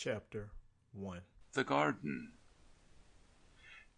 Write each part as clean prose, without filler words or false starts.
Chapter 1 The Garden.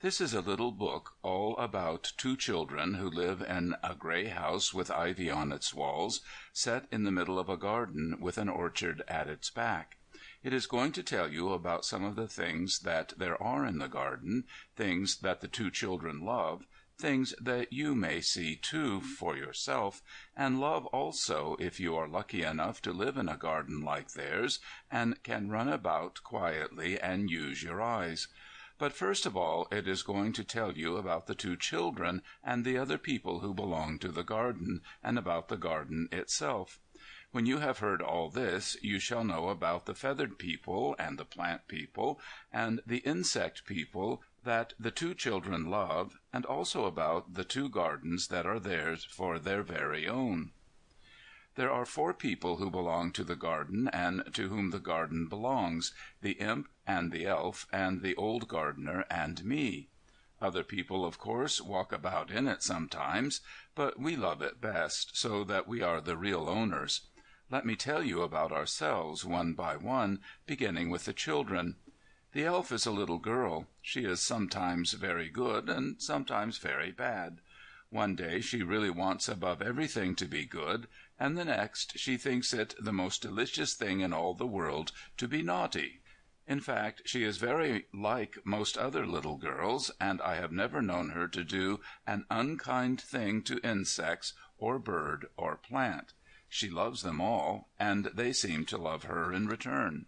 This is a little book all about two children who live in a gray house with ivy on its walls, set in the middle of a garden with an orchard at its back. It is going to tell you about some of the things that there are in the garden, things that the two children love, things that you may see, too, for yourself, and love also if you are lucky enough to live in a garden like theirs and can run about quietly and use your eyes. But first of all it is going to tell you about the two children and the other people who belong to the garden, and about the garden itself. When you have heard all this, you shall know about the feathered people and the plant people and the insect people that the two children love, and also about the two gardens that are theirs for their very own. There are four people who belong to the garden and to whom the garden belongs: the imp and the elf and the old gardener and me. Other people, of course, walk about in it sometimes, but we love it best, so that we are the real owners. Let me tell you about ourselves one by one, beginning with the children. The elf is a little girl. She is sometimes very good and sometimes very bad. One day she really wants above everything to be good, and the next she thinks it the most delicious thing in all the world to be naughty. In fact, she is very like most other little girls, and I have never known her to do an unkind thing to insects or bird or plant. She loves them all, and they seem to love her in return.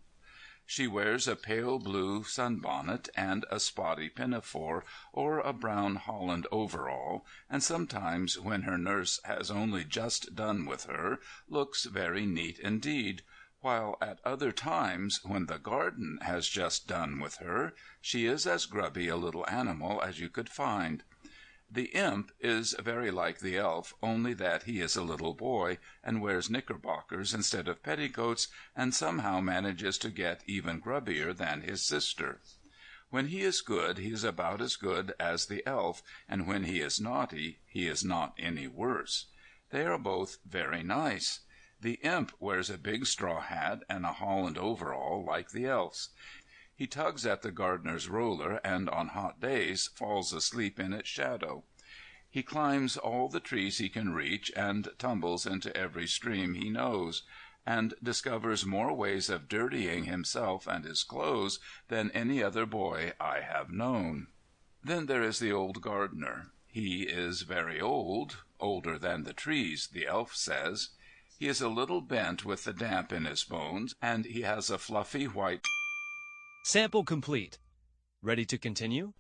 She wears a pale blue sunbonnet and a spotty pinafore or a brown holland overall, and sometimes, when her nurse has only just done with her, looks very neat indeed, while at other times, when the garden has just done with her, she is as grubby a little animal as you could find. The imp is very like the elf, only that he is a little boy, and wears knickerbockers instead of petticoats, and somehow manages to get even grubbier than his sister. When he is good, he is about as good as the elf, and when he is naughty, he is not any worse. They are both very nice. The imp wears a big straw hat and a holland overall like the elf's. He tugs at the gardener's roller, and on hot days falls asleep in its shadow. He climbs all the trees he can reach, and tumbles into every stream he knows, and discovers more ways of dirtying himself and his clothes than any other boy I have known. Then there is the old gardener. He is very old, older than the trees, the elf says. He is a little bent with the damp in his bones, and he has a fluffy white... Sample complete. Ready to continue?